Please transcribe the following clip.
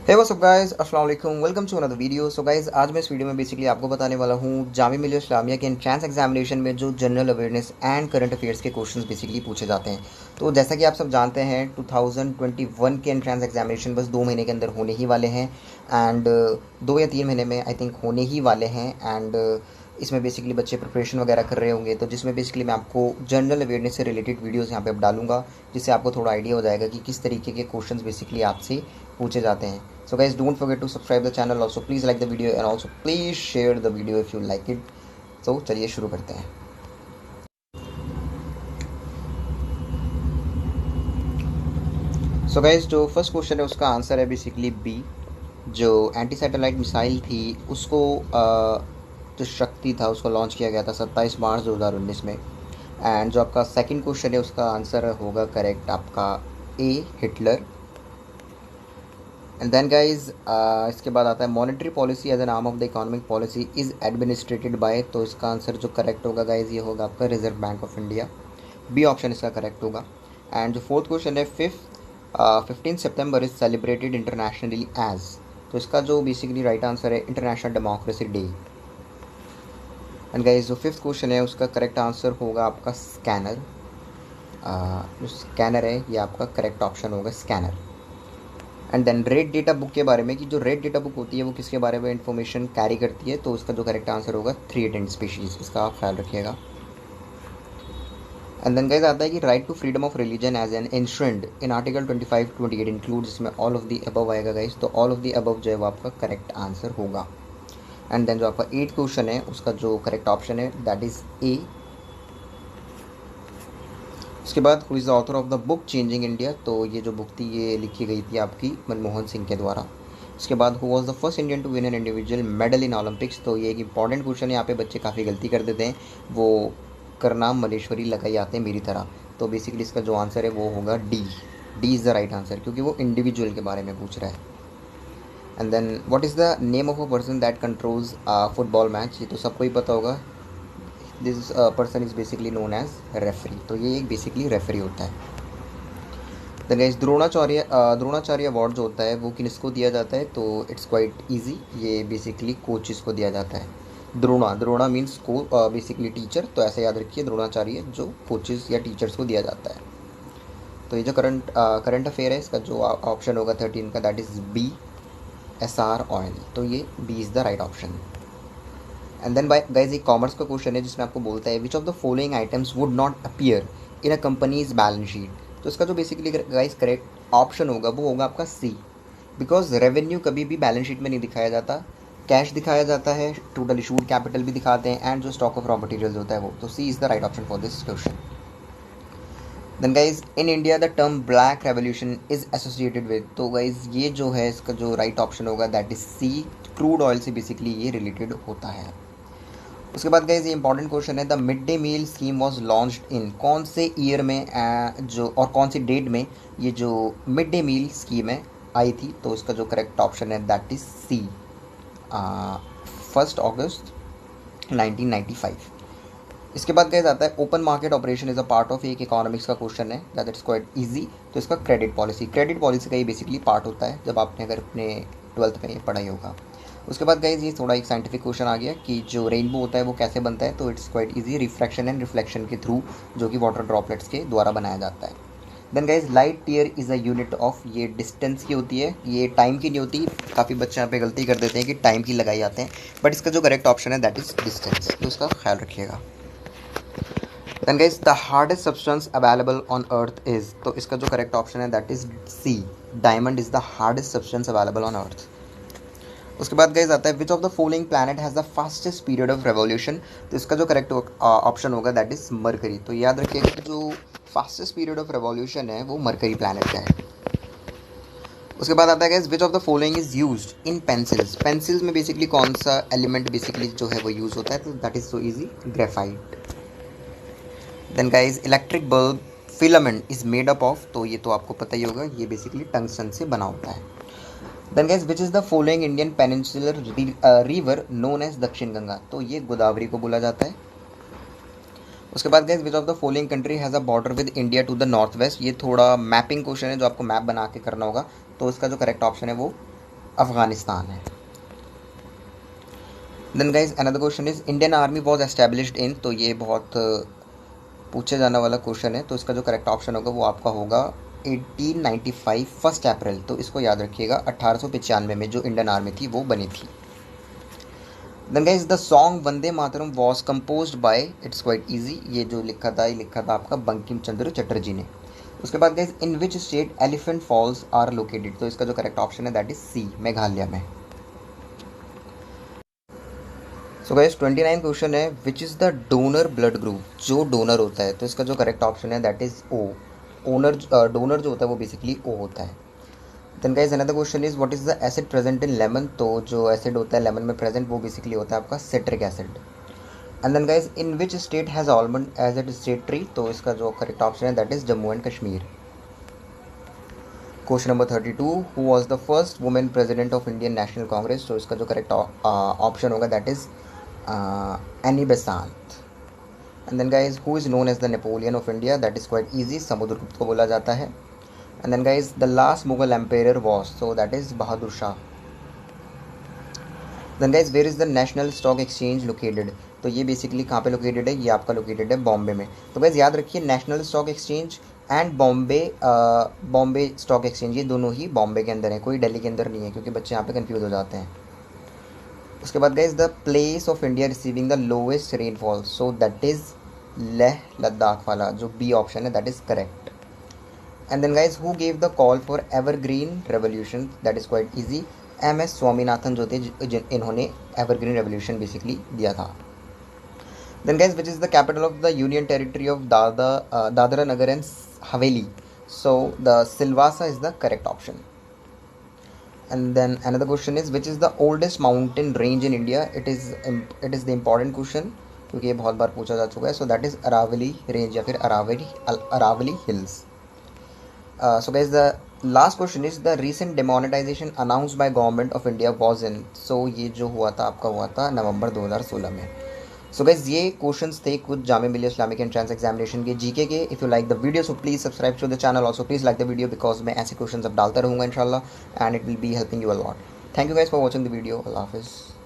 Hey what's up guys, अस्सलाम वालेकुम, welcome to another video. So guys, आज मैं इस वीडियो में बेसिकली आपको बताने वाला हूँ जामिया मिलिया इस्लामिया के एंट्रेंस एग्जामिनेशन में जो general awareness and current affairs के क्वेश्चंस बेसिकली पूछे जाते हैं। तो जैसा कि आप सब जानते हैं 2021 के एंट्रेंस एग्जामिनेशन बस 2 महीने के अंदर होने ही वाले हैं एंड 2 या 3 महीने में आई थिंक होने ही वाले हैं एंड इसमें बेसिकली बच्चे प्रिपरेशन वगैरह कर रहे होंगे, तो जिसमें बेसिकली मैं आपको जनरल अवेयरनेस से रिलेटेड वीडियोस यहाँ पे अब डालूंगा, जिससे आपको थोड़ा आइडिया हो जाएगा कि किस तरीके के क्वेश्चंस बेसिकली आपसे पूछे जाते हैं। So guys, don't forget to subscribe the channel. Also, please like the video and also please share the video if you like it. So चलिए शुरू करते हैं। So guys, जो फर्स्ट क्वेश्चन है उसका आंसर है बेसिकली बी। जो anti satellite missile थी उसको जो शक्ति था उसको लॉन्च किया गया था 27 मार्च 2019 में। एंड जो आपका सेकंड क्वेश्चन है उसका आंसर होगा करेक्ट आपका A, Hitler. And then guys इसके बाद आता है monetary policy as an arm of the economic policy is administered by. तो इसका आंसर जो करेक्ट होगा गाइज ये होगा आपका Reserve Bank of India. B option इसका करेक्ट होगा। एंड जो फोर्थ क्वेश्चन है 15 सितंबर इज सेलिब्रेटेड इंटरनेशनली एज। तो इसका जो बेसिकली राइट आंसर है International Democracy Day. And guys जो फिफ्थ क्वेश्चन है उसका करेक्ट आंसर होगा आपका स्कैनर। जो स्कैनर है ये आपका करेक्ट ऑप्शन होगा, scanner. And then red data book के बारे में कि जो रेड डेटा बुक होती है वो किसके बारे में इंफॉर्मेशन कैरी करती है, तो उसका जो करेक्ट आंसर होगा थ्रेटेंड स्पीशीज़। इसका आप ख्याल रखिएगा। एंड देन गाइस आता है कि right to freedom of religion as an insured in article 25-28 include, जिसमें ऑल ऑफ दी अबव आएगा गाइस। तो ऑल ऑफ दी अबव जो है वो आपका करेक्ट आंसर होगा। एंड देन जो आपका 8th क्वेश्चन है उसका जो करेक्ट ऑप्शन है दैट इज़ ए। उसके बाद who is the author of the book changing India. तो ये जो बुक थी ये लिखी गई थी आपकी मनमोहन सिंह के द्वारा। उसके बाद who was the first Indian to win an individual medal in Olympics. तो ये एक इंपॉर्टेंट क्वेश्चन है, यहाँ पे बच्चे काफ़ी गलती कर देते हैं, वो करनाम मलेश्वरी लगाई आते हैं मेरी तरह। तो बेसिकली इसका जो आंसर है वो होगा D. D is the right answer, क्योंकि वो इंडिविजुअल के बारे में पूछ रहा है। And then what is the name of a person that controls football match. ये तो सबको ही पता होगा, this person is basically known as referee. तो ये एक बेसिकली रेफरी होता है। देन गाइस द्रोणाचार्य अवार्ड जो होता है वो किसको दिया जाता है, तो इट्स क्वाइट इजी, ये बेसिकली कोचेस को दिया जाता है। द्रोणा मीन्स को बेसिकली टीचर, तो ऐसे याद रखिए द्रोणाचार्य जो कोचेस या टीचर्स को दिया जाता है। तो ये जो करंट अफेयर है इसका जो ऑप्शन होगा 13 का that is B, Essar oil. तो ये B is the right option. And then bye guys एक कॉमर्स का क्वेश्चन है जिसमें आपको बोलता है which of the following items would not appear in a company's balance sheet. तो इसका जो बेसिकली गाइज करेक्ट ऑप्शन होगा वो होगा आपका सी, बिकॉज रेवेन्यू कभी भी बैलेंस शीट में नहीं दिखाया जाता, कैश दिखाया जाता है, टोटल इशूड कैपिटल भी दिखाते हैं एंड जो स्टॉक ऑफ रॉ मटेरियल्स होता है वो। तो C is the right option for this question. Then guys in India the term black revolution is associated with. तो गाइज ये जो है इसका जो राइट ऑप्शन होगा that is C, crude oil से बेसिकली ये रिलेटेड होता है। उसके बाद गाइज ये इंपॉर्टेंट क्वेश्चन है the mid day meal scheme was launched in. कौन से ईयर में जो और कौन सी डेट में ये जो मिड डे मील स्कीम है आई थी। तो इसका जो करेक्ट ऑप्शन है दैट इज सी, 1 अगस्त 1995। इसके बाद गाइज आता है open market operation is a part of, एक इकोनॉमिक्स का क्वेश्चन है दैट इज क्वाइट इजी। तो इसका क्रेडिट पॉलिसी का ये बेसिकली पार्ट होता है, जब आपने अगर अपने 12th में ये पढ़ाई होगा। उसके बाद गाइज ये थोड़ा एक साइंटिफिक क्वेश्चन आ गया कि जो रेनबो होता है वो कैसे बनता है। तो it's quite easy, refraction and reflection के थ्रू, जो कि वाटर ड्रॉपलेट्स के द्वारा बनाया जाता है। Then guys light year is a unit of, ये डिस्टेंस की होती है, ये टाइम की नहीं होती। काफ़ी बच्चे यहाँ पे गलती कर देते हैं कि टाइम की लगाई जाते हैं, बट इसका जो करेक्ट ऑप्शन है दैट इज़ डिस्टेंस। तो इसका ख्याल रखिएगा। Then guys the hardest substance available on earth is. तो इसका जो करेक्ट ऑप्शन है that is C, diamond is the hardest substance available on earth. उसके बाद गाइज आता है which of the following planet has the fastest period of revolution. तो इसका जो करेक्ट ऑप्शन होगा दैट इज मरकरी। तो याद रखिएगा कि जो फास्टेस्ट पीरियड ऑफ रेवोल्यूशन है वो मरकरी प्लैनेट का है। उसके बाद आता है guys which of the following is used in pencils. Pencils में बेसिकली कौन सा एलिमेंट बेसिकली जो है वो यूज होता है, तो that is so easy, graphite. Then guys electric bulb filament is made up of. तो ये तो आपको पता ही होगा, ये बेसिकली टंगस्टन से बना होता है। Then guys which is the following Indian peninsular river known as Dakshin Ganga. तो ये गोदावरी को बोला जाता है। उसके बाद guys which of the following country has a border with India to the north west. ये थोड़ा मैपिंग क्वेश्चन है जो आपको मैप बना के करना होगा। तो इसका जो करेक्ट ऑप्शन है वो अफगानिस्तान है। Then guys another question is Indian Army was established in, तो ये बहुत पूछे जाने वाला क्वेश्चन है, तो इसका जो करेक्ट ऑप्शन होगा वो आपका होगा 1895 फर्स्ट अप्रैल। तो इसको याद रखिएगा, 1895 में जो इंडियन आर्मी थी वो बनी थी। Then guys the song Vande Mataram was composed by, it's quite easy, ये जो लिखा था, ये लिखा था आपका बंकिम चंद्र चटर्जी ने। उसके बाद guys in which state Elephant Falls are located, तो इसका जो करेक्ट ऑप्शन है दैट इज सी, मेघालय में। सो गाइस 29 क्वेश्चन है, which is the donor blood group, जो डोनर होता है, तो इसका जो करेक्ट ऑप्शन है that is O. Owner donor जो होता है वो बेसिकली ओ होता है। Then guys another question is what is the acid present in lemon, तो जो एसिड होता है लेमन में प्रेजेंट वो बेसिकली होता है आपका citric acid. And then guys in which state has almond as it state tree, तो इसका जो करेक्ट ऑप्शन है that is Jammu and Kashmir. Question number 32, who was the first women president of Indian National Congress, तो इसका जो correct option होगा that is Annie Besant. And then guys who is known as the Napoleon of India, that is quite easy, Samudragupta को बोला जाता है। And then guys the last Mughal empire was, so that is Bahadur Shah. Then guys where is the National Stock Exchange located, तो ये basically कहाँ पे located है, ये आपका लोकेटेड है बॉम्बे में। तो गाइज याद रखिए national Stock exchange and Bombay stock exchange, ये दोनों ही बॉम्बे के अंदर है, कोई दिल्ली के अंदर नहीं है, क्योंकि बच्चे यहाँ पे कंफ्यूज हो जाते हैं। उसके बाद guys the place of India receiving the lowest rainfall, so that is Leh Ladakh वाला, जो बी ऑप्शन है that is correct. And then guys who gave the call for evergreen revolution, that is quite easy, MS Swaminathan जो थे, इन्होंने evergreen revolution basically दिया था। Then guys which is the capital of the union territory of Dadra Nagar and Haveli, so the Silvassa is the correct option. And then another question is which is the oldest mountain range in India, it is the important question क्योंकि ये बहुत बार पूछा जा चुका है। So that is Aravalli range या फिर Aravalli hills. So guys the last question is the recent demonetisation announced by government of India was in, so ये जो हुआ था आपका हुआ था नवंबर 2016 में। सो गाइस ये क्वेश्चंस थे कुछ Jamia Millia Islamic entrance examination के जीके के। If you like the video so please subscribe to the channel, also please like the video because मैं ऐसे क्वेश्चंस अब डालता रहूँगा इंशाल्लाह, and it will be helping you a lot. Thank you guys for watching the video. अल्लाह हाफिज़।